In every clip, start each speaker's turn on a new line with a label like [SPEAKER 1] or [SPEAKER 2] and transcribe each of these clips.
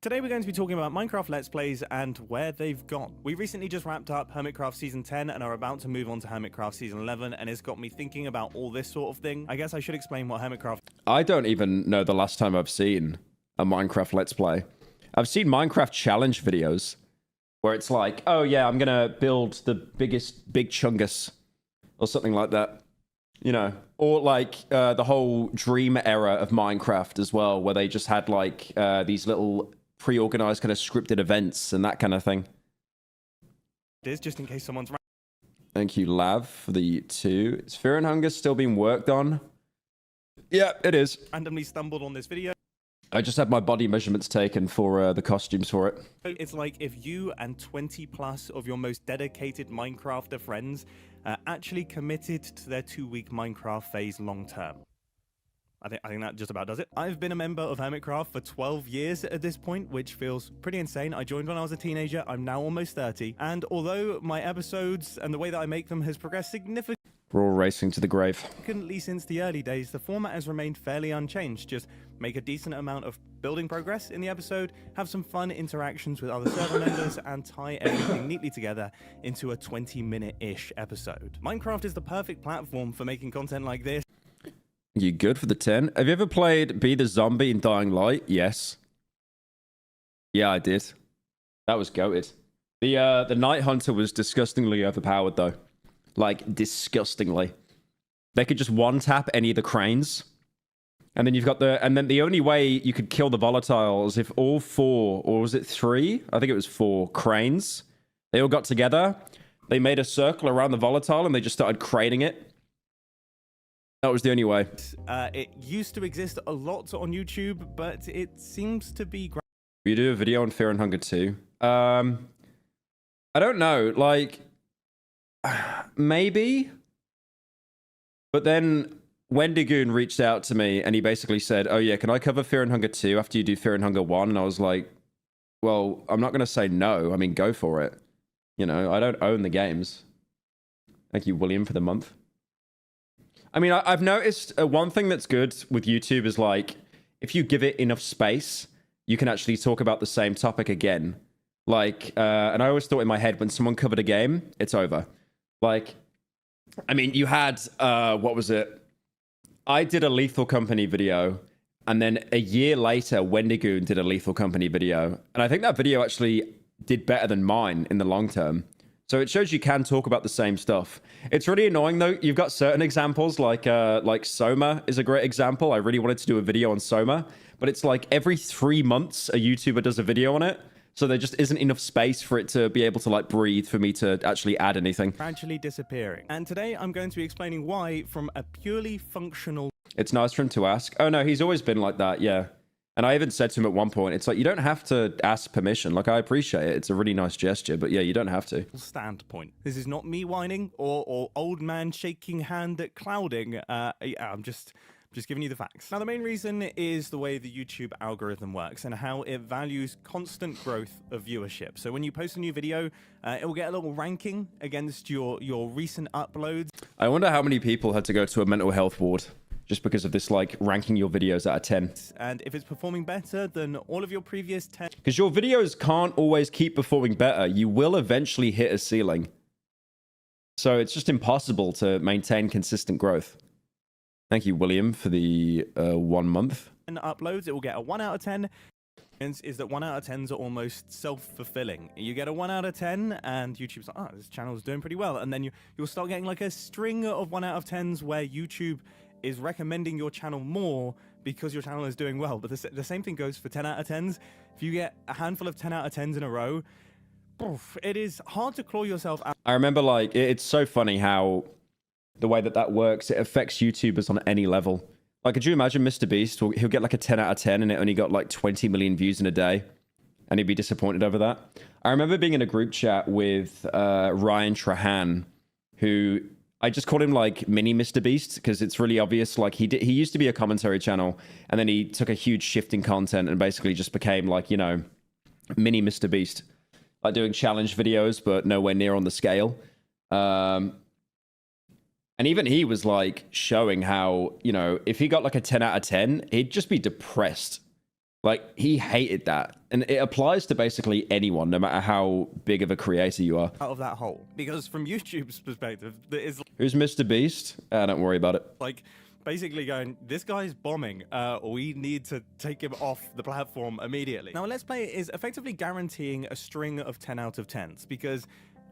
[SPEAKER 1] Today we're going to be talking about Minecraft Let's Plays and where they've gone. We recently just wrapped up Hermitcraft Season 10 and are about to move on to Hermitcraft Season 11, and it's got me thinking about all this sort of thing. I guess I should explain what Hermitcraft...
[SPEAKER 2] I don't even know the last time I've seen a Minecraft Let's Play. I've seen Minecraft challenge videos where it's like, oh yeah, I'm gonna build the biggest Big Chungus or something like that. You know, or like the whole Dream era of Minecraft as well, where they just had like these little pre-organized kind of scripted events and that kind of thing.
[SPEAKER 1] It is, just in case someone's...
[SPEAKER 2] Thank you, Lav, for the 2. Is Fear and Hunger still being worked on? Yeah, it is.
[SPEAKER 1] Randomly stumbled on this video.
[SPEAKER 2] I just had my body measurements taken for the costumes for it.
[SPEAKER 1] It's like if you and 20 plus of your most dedicated Minecrafter friends actually committed to their 2-week Minecraft phase long term. I think that just about does it. I've been a member of Hermitcraft for 12 years at this point, which feels pretty insane. I joined when I was a teenager. I'm now almost 30. And although my episodes and the way that I make them has progressed significantly,
[SPEAKER 2] We're all racing to the grave.
[SPEAKER 1] since the early days, the format has remained fairly unchanged. Just make a decent amount of building progress in the episode, have some fun interactions with other server members, and tie everything neatly together into a 20-minute-ish episode. Minecraft is the perfect platform for making content like this.
[SPEAKER 2] You good for the 10? Have you ever played Be the Zombie in Dying Light? Yes. Yeah, I did. That was goated. The Night Hunter was disgustingly overpowered, though. Like, disgustingly. They could just one-tap any of the cranes. And then you've got the... And then the only way you could kill the volatiles if all 4, or was it 3? I think it was 4 cranes. They all got together. They made a circle around the volatile and they just started craning it. That was the only way.
[SPEAKER 1] It used to exist a lot on YouTube, but it seems to be...
[SPEAKER 2] You do a video on Fear and Hunger 2? I don't know. Like... Maybe? But then Wendigoon reached out to me and he basically said, oh yeah, can I cover Fear and Hunger 2 after you do Fear and Hunger 1? And I was like, well, I'm not going to say no. I mean, go for it. You know, I don't own the games. Thank you, William, for the month. I mean, I've noticed one thing that's good with YouTube is like, if you give it enough space, you can actually talk about the same topic again. Like, and I always thought in my head, when someone covered a game, it's over. Like, I mean, you had, what was it? I did a Lethal Company video, and then a year later, Wendigoon did a Lethal Company video. And I think that video actually did better than mine in the long term. So it shows you can talk about the same stuff. It's really annoying, though. You've got certain examples, like Soma is a great example. I really wanted to do a video on Soma, but it's like every 3 months, a YouTuber does a video on it. So there just isn't enough space for it to be able to like breathe for me to actually add anything.
[SPEAKER 1] Gradually disappearing. And today I'm going to be explaining why, from a purely functional...
[SPEAKER 2] It's nice for him to ask. Oh no, he's always been like that, yeah. And I even said to him at one point, it's like, you don't have to ask permission. Like, I appreciate it. It's a really nice gesture, but yeah, you don't have to.
[SPEAKER 1] ...standpoint. This is not me whining or old man shaking hand at clouding. Yeah, I'm just giving you the facts. Now, the main reason is the way the YouTube algorithm works and how it values constant growth of viewership. So when you post a new video, it will get a little ranking against your recent uploads.
[SPEAKER 2] I wonder how many people had to go to a mental health ward just because of this, like, ranking your videos out of 10.
[SPEAKER 1] And if it's performing better than all of your previous 10...
[SPEAKER 2] Because your videos can't always keep performing better. You will eventually hit a ceiling. So it's just impossible to maintain consistent growth. Thank you, William, for the 1 month.
[SPEAKER 1] And uploads, it will get a 1 out of 10. Is that 1 out of 10s are almost self-fulfilling. You get a 1 out of 10, and YouTube's like, oh, this channel's doing pretty well. And then you'll start getting like a string of 1 out of 10s where YouTube is recommending your channel more because your channel is doing well. But the same thing goes for 10 out of 10s. If you get a handful of 10 out of 10s in a row, it is hard to claw yourself out.
[SPEAKER 2] I remember, like, it's so funny how the way that works, it affects YouTubers on any level. Like, could you imagine Mr. Beast? He'll get like a 10 out of 10 and it only got like 20 million views in a day. And he'd be disappointed over that. I remember being in a group chat with Ryan Trahan, who... I just called him like mini Mr. Beast because it's really obvious. Like he used to be a commentary channel and then he took a huge shift in content and basically just became like, you know, mini Mr. Beast, like doing challenge videos, but nowhere near on the scale. And even he was like showing how, you know, if he got like a 10 out of 10, he'd just be depressed Like, he hated that. And it applies to basically anyone, no matter how big of a creator you are.
[SPEAKER 1] Out of that hole. Because from YouTube's perspective, that is
[SPEAKER 2] Who's Mr. Beast? Don't worry about it.
[SPEAKER 1] like basically going, this guy's bombing. We need to take him off the platform immediately. Now, Let's Play is effectively guaranteeing a string of 10 out of 10s because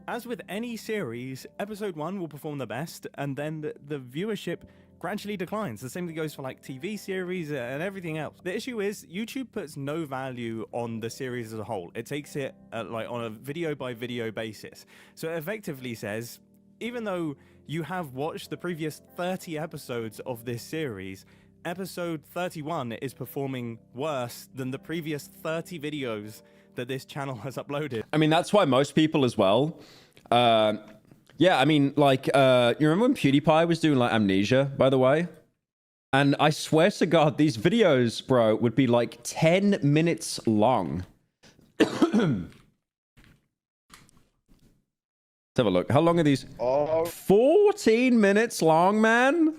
[SPEAKER 1] as with any series, episode 1 will perform the best, and then the viewership gradually declines. The same thing goes for like TV series and everything else. The issue is YouTube puts no value on the series as a whole. It takes it like on a video by video basis. So it effectively says, even though you have watched the previous 30 episodes of this series, episode 31 is performing worse than the previous 30 videos that this channel has uploaded.
[SPEAKER 2] I mean, that's why most people as well. Yeah, I mean, like, you remember when PewDiePie was doing like Amnesia, by the way? And I swear to God, these videos, bro, would be like 10 minutes long. Let's have a look. How long are these? 14 minutes long, man.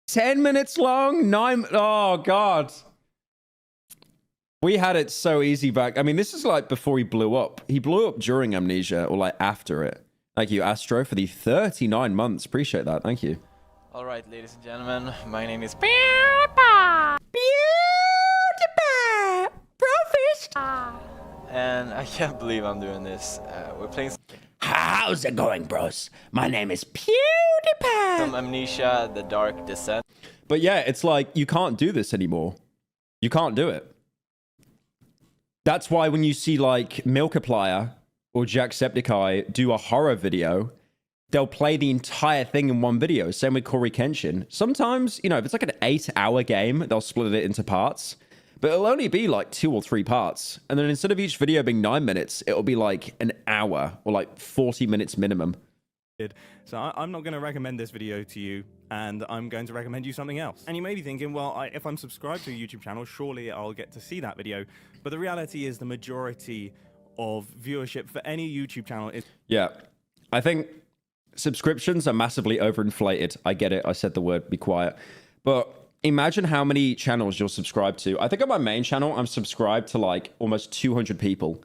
[SPEAKER 2] 10 minutes long. 9. Oh, God. We had it so easy back. I mean, this is like before he blew up. He blew up during Amnesia or like after it. Thank you, Astro, for the 39 months. Appreciate that. Thank you.
[SPEAKER 3] All right, ladies and gentlemen, my name is PewDiePie.
[SPEAKER 2] PewDiePie! Brofist!
[SPEAKER 3] And I can't believe I'm doing this. We're playing
[SPEAKER 2] How's it going, bros? My name is PewDiePie!
[SPEAKER 3] some Amnesia, The Dark Descent.
[SPEAKER 2] But yeah, it's like, you can't do this anymore. You can't do it. That's why when you see like Milkiplier or Jacksepticeye do a horror video, they'll play the entire thing in one video. Same with Corey Kenshin. Sometimes, you know, if it's like an 8-hour game, they'll split it into parts. But it'll only be like 2 or 3 parts. And then instead of each video being 9 minutes, it'll be like an hour or like 40 minutes minimum.
[SPEAKER 1] So I'm not going to recommend this video to you, and I'm going to recommend you something else. And you may be thinking, well, if I'm subscribed to a YouTube channel, surely I'll get to see that video. But the reality is the majority of viewership for any YouTube channel is...
[SPEAKER 2] Yeah. I think subscriptions are massively overinflated. I get it. I said the word, be quiet. But imagine how many channels you're subscribed to. I think on my main channel, I'm subscribed to like almost 200 people.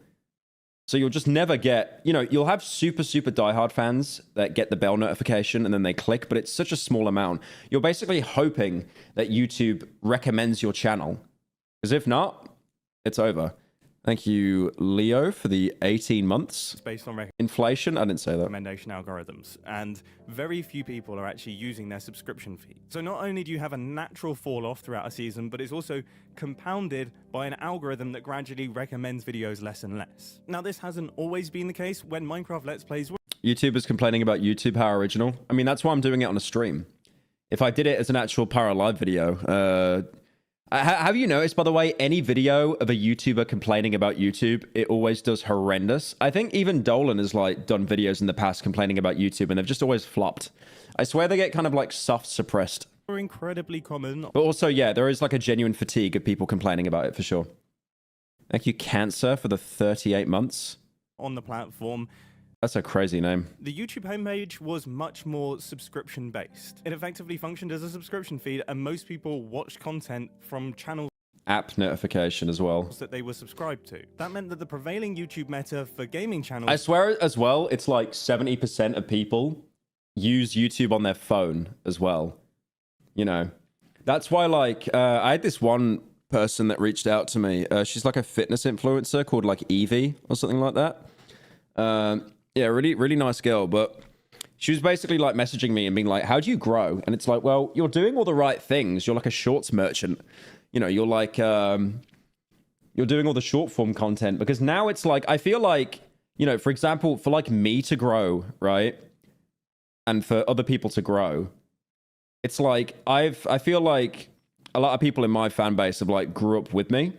[SPEAKER 2] So you'll just never get, you know, you'll have super, super diehard fans that get the bell notification and then they click, but it's such a small amount. You're basically hoping that YouTube recommends your channel. Because if not, it's over. Thank you, Leo, for the 18 months.
[SPEAKER 1] It's based on
[SPEAKER 2] Inflation? I didn't say that.
[SPEAKER 1] recommendation algorithms, and very few people are actually using their subscription feed. So not only do you have a natural fall off throughout a season, but it's also compounded by an algorithm that gradually recommends videos less and less. Now, this hasn't always been the case. When Minecraft Let's Plays were
[SPEAKER 2] YouTubers complaining about YouTube, how original. I mean, that's why I'm doing it on a stream. If I did it as an actual Pyro Live video, have you noticed, by the way, any video of a YouTuber complaining about YouTube, it always does horrendous? I think even Dolan has like done videos in the past complaining about YouTube, and they've just always flopped. I swear they get kind of like soft suppressed.
[SPEAKER 1] incredibly common
[SPEAKER 2] But also, yeah, there is like a genuine fatigue of people complaining about it for sure. Thank you, Cancer, for the 38 months.
[SPEAKER 1] on the platform.
[SPEAKER 2] That's a crazy name.
[SPEAKER 1] The YouTube homepage was much more subscription based. It effectively functioned as a subscription feed, and most people watched content from channels
[SPEAKER 2] App notification as well.
[SPEAKER 1] that they were subscribed to. That meant that the prevailing YouTube meta for gaming channels...
[SPEAKER 2] I swear as well, it's like 70% of people use YouTube on their phone as well. You know, that's why like, I had this one person that reached out to me. She's like a fitness influencer called like Evie or something like that. Yeah, really, really nice girl. But she was basically like messaging me and being like, how do you grow? And it's like, well, you're doing all the right things. You're like a shorts merchant. You know, you're like, you're doing all the short form content, because now it's like, I feel like, you know, for example, for like me to grow, right? And for other people to grow, it's like, I feel like a lot of people in my fan base have like grew up with me.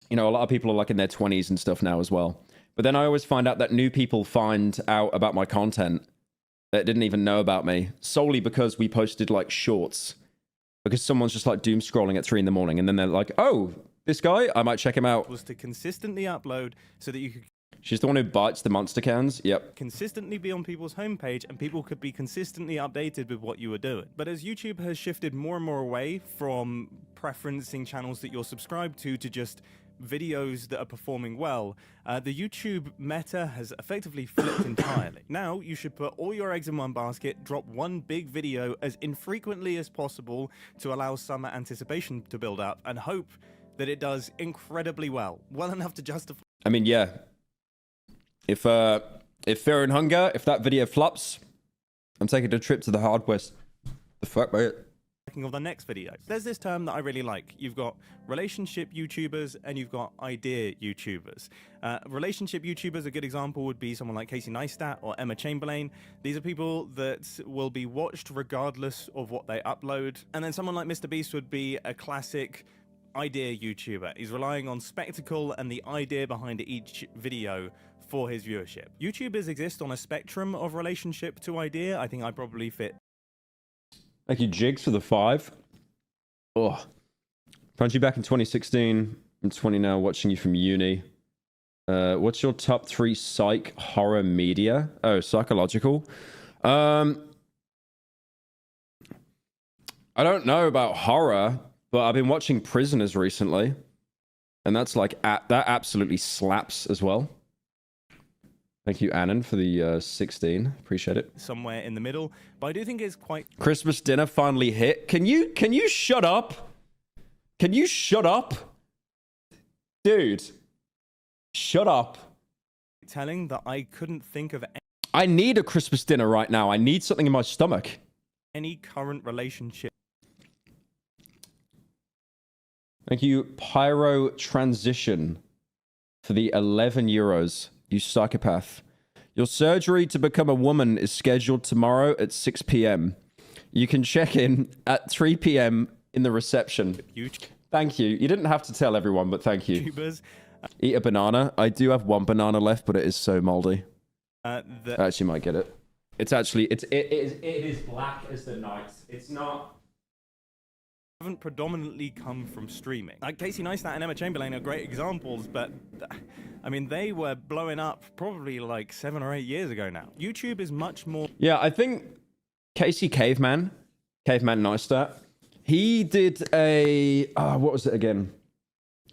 [SPEAKER 2] You know, a lot of people are like in their 20s and stuff now as well. But then I always find out that new people find out about my content that didn't even know about me, solely because we posted like shorts. Because someone's just like doom scrolling at 3 in the morning, and then they're like, oh, this guy, I might check him out.
[SPEAKER 1] was to consistently upload so that you could
[SPEAKER 2] She's the one who bites the monster cans. Yep.
[SPEAKER 1] consistently be on people's homepage and people could be consistently updated with what you were doing. But as YouTube has shifted more and more away from preferencing channels that you're subscribed to just videos that are performing well, the YouTube meta has effectively flipped entirely. Now you should put all your eggs in one basket, drop one big video as infrequently as possible to allow summer anticipation to build up, and hope that it does incredibly well enough to justify.
[SPEAKER 2] I mean, yeah. If Fear and Hunger, if that video flops, I'm taking a trip to the Hard West. The fuck, mate?
[SPEAKER 1] Of the next video. There's this term that I really like. You've got relationship YouTubers and you've got idea YouTubers. Relationship YouTubers, a good example would be someone like Casey Neistat or Emma Chamberlain. These are people that will be watched regardless of what they upload. And then someone like Mr. Beast would be a classic idea YouTuber. He's relying on spectacle and the idea behind each video for his viewership. YouTubers exist on a spectrum of relationship to idea. I think I probably fit.
[SPEAKER 2] Thank you, Jigs, for the 5. Oh, found you back in 2016. I'm 20 now, watching you from uni. What's your top 3 psych horror media? Oh, psychological. I don't know about horror, but I've been watching Prisoners recently, and that's like that absolutely slaps as well. Thank you, Annan, for the 16. Appreciate it.
[SPEAKER 1] Somewhere in the middle, but I do think it's quite...
[SPEAKER 2] Christmas dinner finally hit. Can you shut up? Can you shut up? Dude, shut up.
[SPEAKER 1] telling that I couldn't think of
[SPEAKER 2] I need a Christmas dinner right now. I need something in my stomach.
[SPEAKER 1] any current relationship.
[SPEAKER 2] Thank you, Pyro Transition, for the 11 euros. You psychopath. Your surgery to become a woman is scheduled tomorrow at 6 p.m. You can check in at 3 p.m. in the reception. Thank you. You didn't have to tell everyone, but thank you.
[SPEAKER 1] YouTubers.
[SPEAKER 2] Eat a banana. I do have one banana left, but it is so moldy. I actually might get it. It's actually, it is black as the night. It's not...
[SPEAKER 1] Haven't predominantly come from streaming. Like Casey Neistat and Emma Chamberlain are great examples, but I mean, they were blowing up probably like 7 or 8 years ago now. YouTube is much more...
[SPEAKER 2] Yeah, I think Casey Caveman Neistat, he did a... what was it again?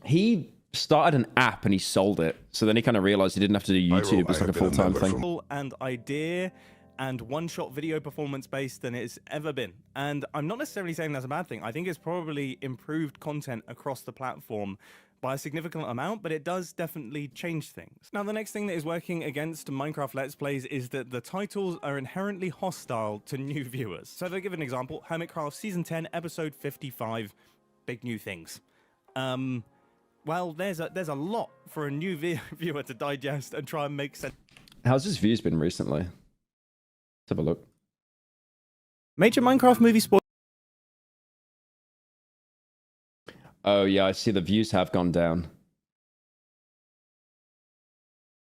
[SPEAKER 2] He started an app and he sold it. So then he kind of realized he didn't have to do YouTube as like a full-time thing.
[SPEAKER 1] And idea and one-shot video performance based than it's ever been. And I'm not necessarily saying that's a bad thing. I think it's probably improved content across the platform by a significant amount, but it does definitely change things. Now, the next thing that is working against Minecraft Let's Plays is that the titles are inherently hostile to new viewers. So to give an example, Hermitcraft Season 10, Episode 55, big new things. Well, there's a lot for a new viewer to digest and try and make sense.
[SPEAKER 2] How's his views been recently? Let's have a look.
[SPEAKER 1] Major Minecraft movie spoilers.
[SPEAKER 2] Oh yeah, I see the views have gone down.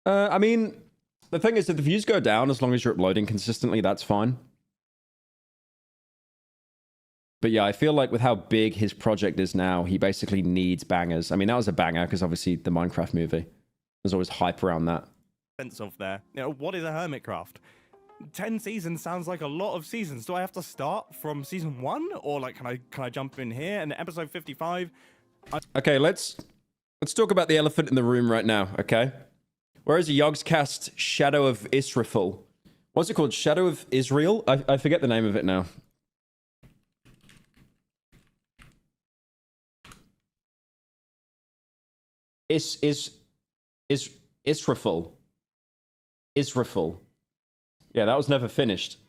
[SPEAKER 2] I mean, the thing is, if the views go down, as long as you're uploading consistently, that's fine. But yeah, I feel like with how big his project is now, he basically needs bangers. I mean, that was a banger because obviously the Minecraft movie. There's always hype around that.
[SPEAKER 1] Sense of there. You know, what is a Hermitcraft? 10 seasons sounds like a lot of seasons. Do I have to start from season 1, or like can I jump in here? And episode 55.
[SPEAKER 2] Okay, let's talk about the elephant in the room right now. Okay, where is Yogscast Shadow of Israel? What's it called? Shadow of Israel? I forget the name of it now. Israel. Yeah, that was never finished.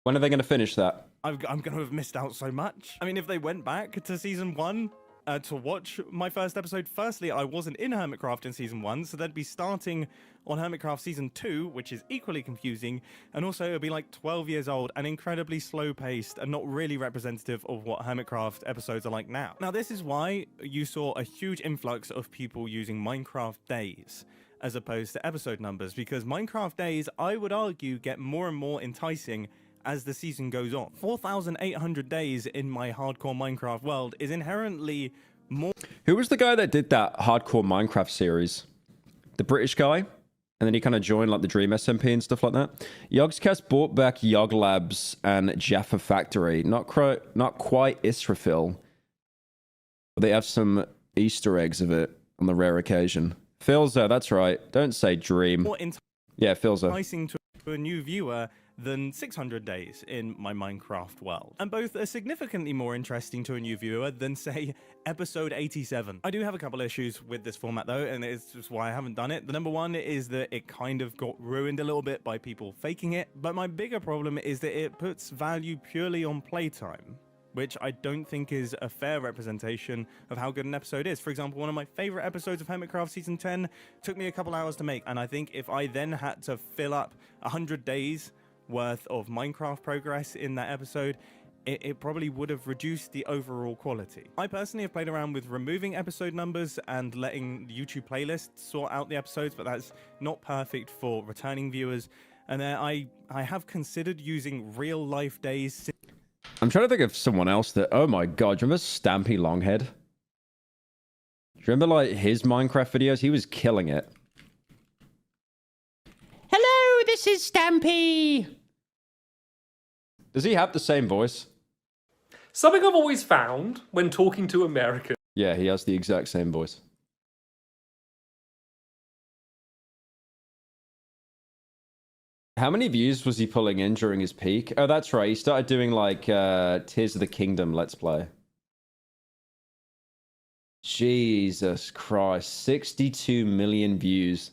[SPEAKER 2] When are they going to finish that?
[SPEAKER 1] I'm going to have missed out so much. I mean, if they went back to season 1 to watch my first episode, firstly, I wasn't in Hermitcraft in season 1, so they'd be starting on Hermitcraft season 2, which is equally confusing, and also it'll be like 12 years old and incredibly slow-paced and not really representative of what Hermitcraft episodes are like now. Now, this is why you saw a huge influx of people using Minecraft days as opposed to episode numbers, because Minecraft days, I would argue, get more and more enticing as the season goes on. 4,800 days in my hardcore Minecraft world is inherently more...
[SPEAKER 2] Who was the guy that did that hardcore Minecraft series? the British guy. And then he kind of joined like the Dream SMP and stuff like that. Yogscast bought back Yog Labs and Jaffa Factory. Not quite Israfil. But they have some Easter eggs of it on the rare occasion. Filzo, that's right. Don't say Dream. Yeah, Filzo.
[SPEAKER 1] Enticing to a new viewer than 600 days in my Minecraft world. And both are significantly more interesting to a new viewer than, say, episode 87. I do have a couple issues with this format though, and it's just why I haven't done it. The number one is that it kind of got ruined a little bit by people faking it, but my bigger problem is that it puts value purely on playtime, which I don't think is a fair representation of how good an episode is. For example, one of my favorite episodes of Hermitcraft Season 10 took me a couple hours to make, and I think if I then had to fill up 100 days worth of Minecraft progress in that episode, it probably would have reduced the overall quality. I personally have played around with removing episode numbers and letting the YouTube playlist sort out the episodes, but that's not perfect for returning viewers. And I have considered using real life days.
[SPEAKER 2] I'm trying to think of someone else that, oh my god, do you remember Stampy Longhead? Do you remember like his Minecraft videos? He was killing it. Hello, this is Stampy. Does he have the same voice?
[SPEAKER 4] Something I've always found when talking to Americans.
[SPEAKER 2] Yeah, he has the exact same voice. How many views was he pulling in during his peak? Oh, that's right. He started doing like Tears of the Kingdom Let's Play. Jesus Christ. 62 million views.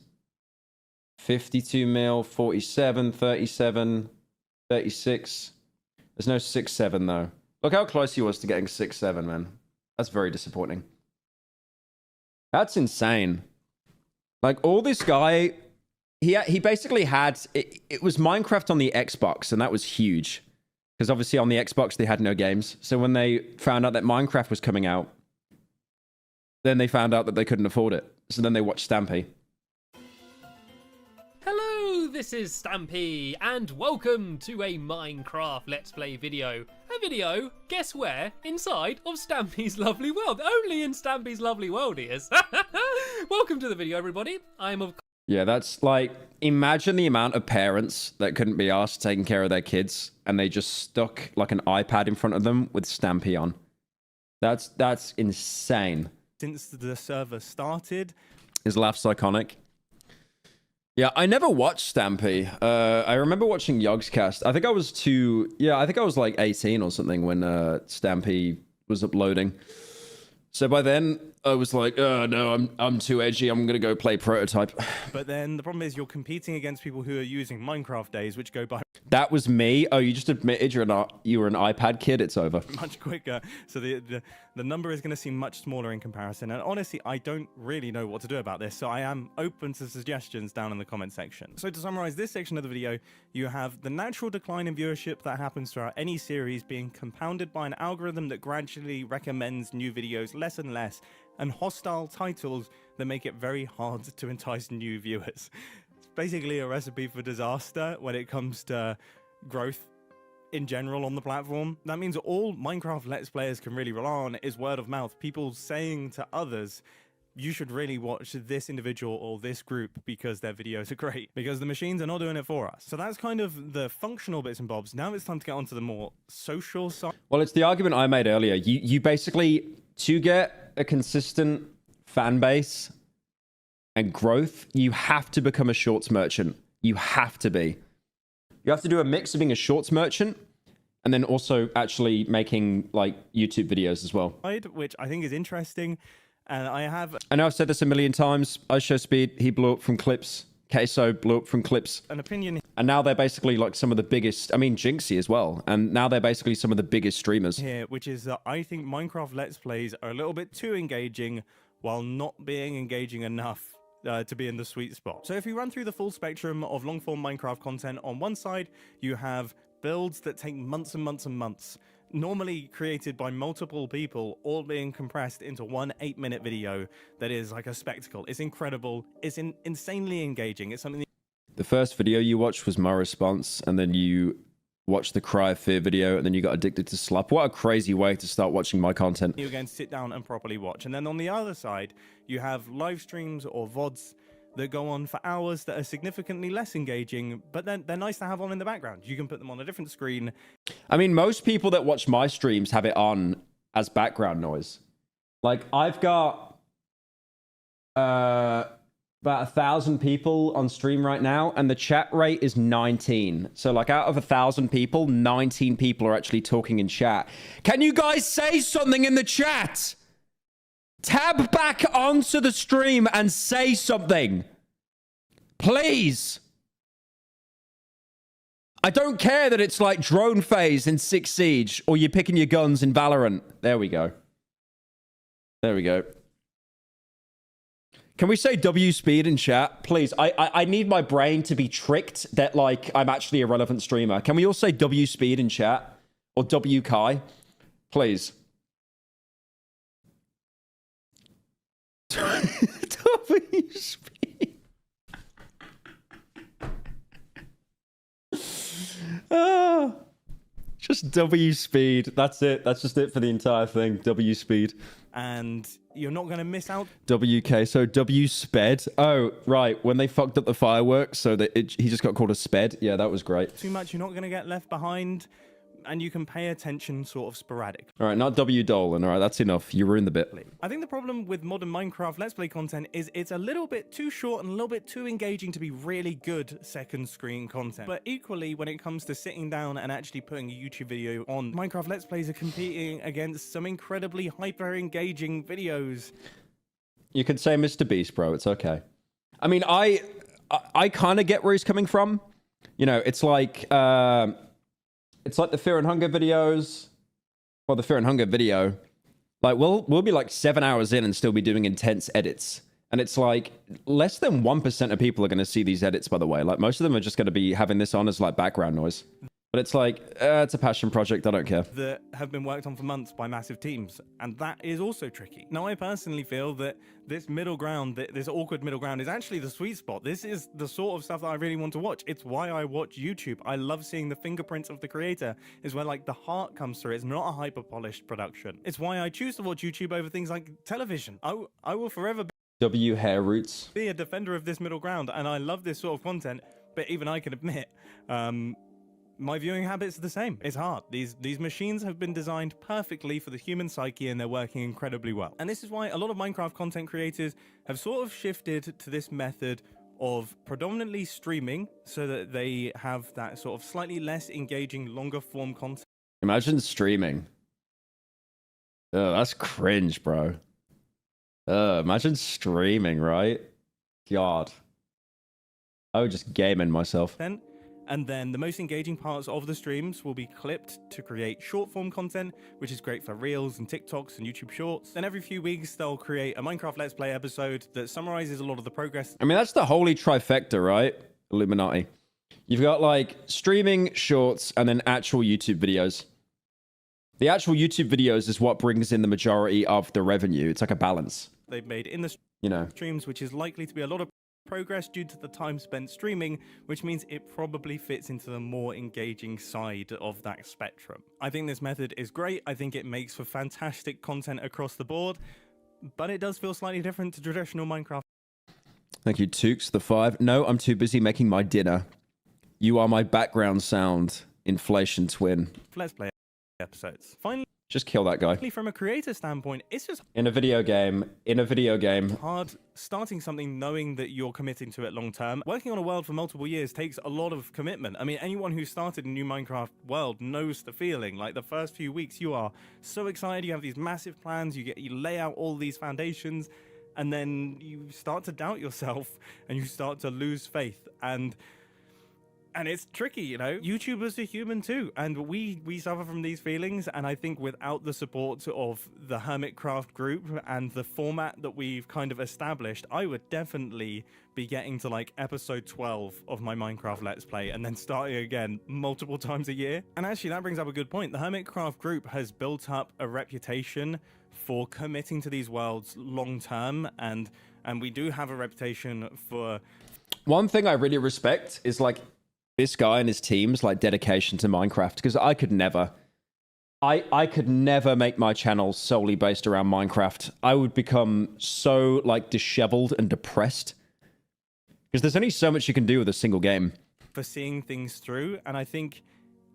[SPEAKER 2] 52 mil, 47, 37, 36. There's no 6-7 though. Look how close he was to getting 6-7, man. That's very disappointing. That's insane. Like all this guy, he basically had it was Minecraft on the Xbox, and that was huge because obviously on the Xbox they had no games. So when they found out that Minecraft was coming out, then they found out that they couldn't afford it. So then they watched Stampy.
[SPEAKER 4] Hello, this is Stampy, and welcome to a Minecraft Let's Play video. A video, guess where? Inside of Stampy's lovely world. Only in Stampy's lovely world he is. Welcome to the video, everybody. I'm of
[SPEAKER 2] Yeah, that's like, imagine the amount of parents that couldn't be asked taking care of their kids, and they just stuck like an iPad in front of them with Stampy on. That's insane.
[SPEAKER 1] Since the server started.
[SPEAKER 2] His laugh's iconic. Yeah, I never watched Stampy. I remember watching Yogscast. I think I was like 18 or something when Stampy was uploading. So by then, I was like, oh no, I'm too edgy. I'm gonna go play Prototype.
[SPEAKER 1] But then the problem is you're competing against people who are using Minecraft days, which go by
[SPEAKER 2] That was me. Oh, you just admitted you were an iPad kid. It's over.
[SPEAKER 1] much quicker. So the number is going to seem much smaller in comparison. And honestly, I don't really know what to do about this. So I am open to suggestions down in the comment section. So to summarize this section of the video, you have the natural decline in viewership that happens throughout any series being compounded by an algorithm that gradually recommends new videos less and less, and hostile titles that make it very hard to entice new viewers. It's basically a recipe for disaster when it comes to growth in general on the platform. That means all Minecraft Let's Players can really rely on is word of mouth. People saying to others, you should really watch this individual or this group because their videos are great, because the machines are not doing it for us. So that's kind of the functional bits and bobs. Now it's time to get onto the more social side.
[SPEAKER 2] Well, it's the argument I made earlier. You basically, to get a consistent fan base and growth, you have to become a shorts merchant. You have to be. You have to do a mix of being a shorts merchant and then also actually making like YouTube videos as well.
[SPEAKER 1] Which I think is interesting. And I
[SPEAKER 2] know I've said this a million times. IShowSpeed, he blew up from clips. Queso blew up from clips.
[SPEAKER 1] An opinion.
[SPEAKER 2] And now they're basically like some of the biggest, I mean, Jinxie as well. And now they're basically some of the biggest streamers.
[SPEAKER 1] Here, which is that I think Minecraft Let's Plays are a little bit too engaging while not being engaging enough to be in the sweet spot. So if you run through the full spectrum of long-form Minecraft content, on one side, you have builds that take months and months and months, normally created by multiple people, all being compressed into one 8-minute video that is like a spectacle. It's incredible. It's insanely engaging. It's something.
[SPEAKER 2] The first video you watched was my response, and then you watched the Cry of Fear video, and then you got addicted to Slap. What a crazy way to start watching my content.
[SPEAKER 1] You again sit down and properly watch. And then on the other side, you have live streams or VODs that go on for hours that are significantly less engaging, but then they're nice to have on in the background. You can put them on a different screen.
[SPEAKER 2] I mean, most people that watch my streams have it on as background noise. Like, I've got about 1,000 people on stream right now, and the chat rate is 19. So, like, out of 1,000 people, 19 people are actually talking in chat. Can you guys say something in the chat? Tab back onto the stream and say something. Please. I don't care that it's like drone phase in 6 Siege or you're picking your guns in Valorant. There we go. There we go. Can we say W speed in chat? Please. I need my brain to be tricked that like I'm actually a relevant streamer. Can we all say W speed in chat? Or W Kai? Please. W speed. Just W speed. That's it. That's just it for the entire thing. W speed.
[SPEAKER 1] And you're not going to miss out.
[SPEAKER 2] WK. So W sped. Oh, right. When they fucked up the fireworks, so that he just got called a sped. Yeah, that was great.
[SPEAKER 1] Too much. You're not going to get left behind. And you can pay attention sort of sporadic.
[SPEAKER 2] All right, not W Dolan. All right, that's enough. You ruined the bit.
[SPEAKER 1] I think the problem with modern Minecraft Let's Play content is it's a little bit too short and a little bit too engaging to be really good second screen content. But equally, when it comes to sitting down and actually putting a YouTube video on, Minecraft Let's Plays are competing against some incredibly hyper engaging videos.
[SPEAKER 2] You could say Mr. Beast, bro. It's okay. I mean, I kind of get where he's coming from. You know, it's like the Fear and Hunger videos. Well, the Fear and Hunger video, like we'll be like 7 hours in and still be doing intense edits. And it's like less than 1% of people are going to see these edits, by the way. Like most of them are just going to be having this on as like background noise. But it's like, it's a passion project. I don't care.
[SPEAKER 1] That have been worked on for months by massive teams. And that is also tricky. Now, I personally feel that this middle ground, this awkward middle ground is actually the sweet spot. This is the sort of stuff that I really want to watch. It's why I watch YouTube. I love seeing the fingerprints of the creator. Is where like the heart comes through. It's not a hyper polished production. It's why I choose to watch YouTube over things like television. I will forever
[SPEAKER 2] W hair roots.
[SPEAKER 1] be a defender of this middle ground. And I love this sort of content. But even I can admit, my viewing habits are the same. It's hard. These machines have been designed perfectly for the human psyche and they're working incredibly well. And this is why a lot of Minecraft content creators have sort of shifted to this method of predominantly streaming so that they have that sort of slightly less engaging, longer form content.
[SPEAKER 2] Imagine streaming. Oh, that's cringe, bro. Imagine streaming, right? God. I would just game in myself.
[SPEAKER 1] And then the most engaging parts of the streams will be clipped to create short form content, which is great for Reels and TikToks and YouTube Shorts. Then every few weeks, they'll create a Minecraft Let's Play episode that summarizes a lot of the progress.
[SPEAKER 2] I mean, that's the holy trifecta, right? Illuminati. You've got like streaming, shorts, and then actual YouTube videos. The actual YouTube videos is what brings in the majority of the revenue. It's like a balance.
[SPEAKER 1] They've made in the streams, which is likely to be a lot of progress due to the time spent streaming, which means it probably fits into the more engaging side of that spectrum. I think this method is great. I think it makes for fantastic content across the board, but it does feel slightly different to traditional Minecraft.
[SPEAKER 2] Thank you, Tukes, the 5. No, I'm too busy making my dinner. You are my background sound, inflation twin.
[SPEAKER 1] Let's Play episodes. Finally,
[SPEAKER 2] just kill that guy.
[SPEAKER 1] From a creator standpoint, it's just
[SPEAKER 2] in a video game
[SPEAKER 1] hard starting something knowing that you're committing to it long term. Working on a world for multiple years takes a lot of commitment. I mean, anyone who started a new Minecraft world knows the feeling. Like the first few weeks, you are so excited. You have these massive plans. You lay out all these foundations, and then you start to doubt yourself and you start to lose faith. And it's tricky, you know. YouTubers are human too, and we suffer from these feelings. And I think without the support of the Hermitcraft group and the format that we've kind of established, I would definitely be getting to like episode 12 of my Minecraft Let's Play and then starting again multiple times a year. And actually that brings up a good point. The Hermitcraft group has built up a reputation for committing to these worlds long term, and we do have a reputation for...
[SPEAKER 2] One thing I really respect is like this guy and his team's like dedication to Minecraft, because I could never make my channel solely based around Minecraft. I would become so like disheveled and depressed. Because there's only so much you can do with a single game.
[SPEAKER 1] For seeing things through, and I think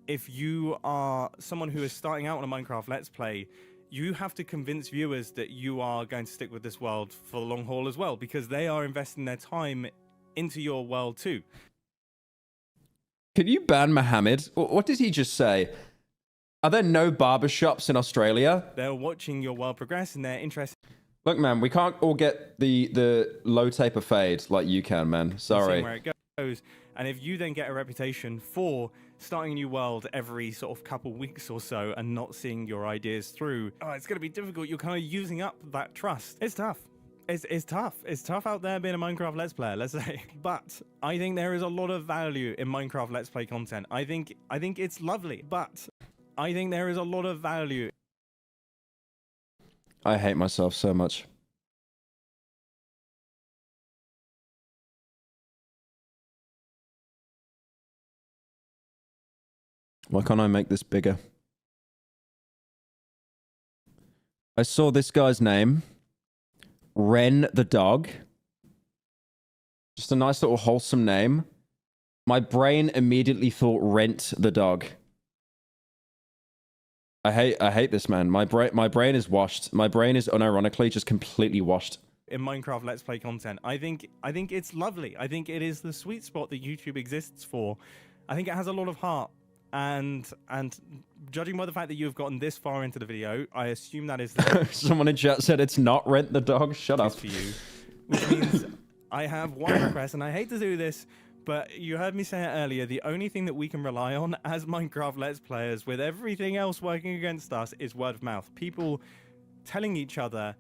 [SPEAKER 1] if you are someone who is starting out on a Minecraft Let's Play, you have to convince viewers that you are going to stick with this world for the long haul as well, because they are investing their time into your world too.
[SPEAKER 2] Could you ban Mohammed? What did he just say? Are there no barbershops in Australia?
[SPEAKER 1] They're watching your world progress and they're interested.
[SPEAKER 2] Look, man, we can't all get the low taper fade like you can, man. Sorry.
[SPEAKER 1] Seeing where it goes. And if you then get a reputation for starting a new world every sort of couple weeks or so and not seeing your ideas through, oh, it's going to be difficult. You're kind of using up that trust. It's tough. It's tough. It's tough out there being a Minecraft Let's Player, let's say. But I think there is a lot of value in Minecraft Let's Play content. I think it's lovely, but I think there is a lot of value.
[SPEAKER 2] I hate myself so much. Why can't I make this bigger? I saw this guy's name. Ren the dog. Just a nice little wholesome name. My brain immediately thought Rent the dog. I hate this, man. My brain is washed. My brain is unironically just completely washed.
[SPEAKER 1] In Minecraft Let's Play content, I think it's lovely. I think it is the sweet spot that YouTube exists for. I think it has a lot of heart. And judging by the fact that you've gotten this far into the video, I assume that is
[SPEAKER 2] someone in chat said it's not Rent the dog. Shut up.
[SPEAKER 1] for you, which means I have one request, and I hate to do this, but you heard me say it earlier. The only thing that we can rely on as Minecraft Let's Players, with everything else working against us, is word of mouth. People telling each other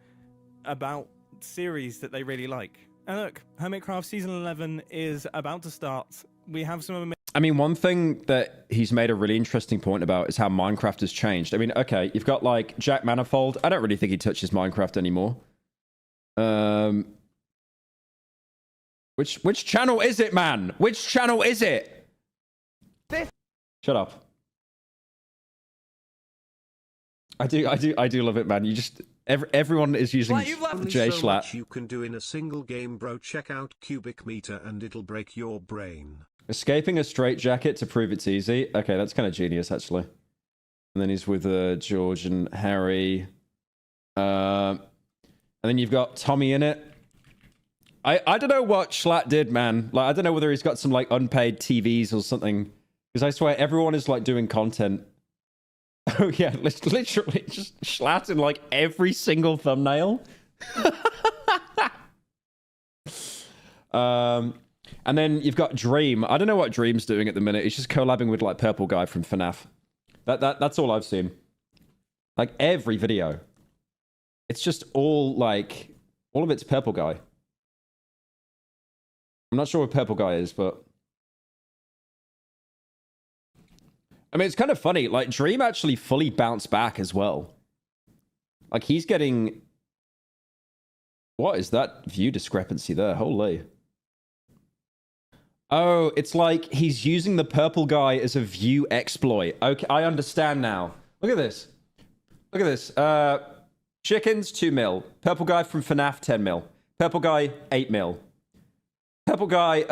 [SPEAKER 1] about series that they really like. And look, Hermitcraft Season 11 is about to start. We have some.
[SPEAKER 2] I mean, one thing that he's made a really interesting point about is how Minecraft has changed. I mean, okay, you've got like Jack Manifold. I don't really think he touches Minecraft anymore. Which channel is it, man? Which channel is it? Shut up. I do love it, man. You just everyone is using J Schlatt.
[SPEAKER 5] You can do in a single game, bro. Check out Cubic Meter and it'll break your brain.
[SPEAKER 2] Escaping a straitjacket to prove it's easy. Okay, that's kind of genius, actually. And then he's with George and Harry. And then you've got Tommy in it. I don't know what Schlatt did, man. Like, I don't know whether he's got some like unpaid TVs or something. Because I swear everyone is like doing content. Oh yeah, literally just Schlatt in like every single thumbnail. And then you've got Dream. I don't know what Dream's doing at the minute. He's just collabing with like Purple Guy from FNAF. That's all I've seen. Like every video. It's just all like all of it's Purple Guy. I'm not sure what Purple Guy is, but I mean, it's kind of funny. Like Dream actually fully bounced back as well. Like he's getting. What is that view discrepancy there? Holy. Oh, it's like he's using the Purple Guy as a view exploit. Okay, I understand now. Look at this. Look at this. Chickens, 2 mil. Purple Guy from FNAF, 10 mil. Purple Guy, 8 mil. Purple Guy,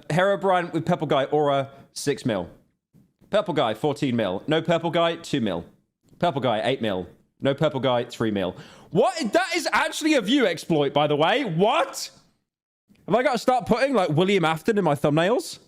[SPEAKER 2] Herobrine with Purple Guy Aura, 6 mil. Purple Guy, 14 mil. No Purple Guy, 2 mil. Purple Guy, 8 mil. No Purple Guy, 3 mil. What? That is actually a view exploit, by the way. What? Have I got to start putting, like, William Afton in my thumbnails?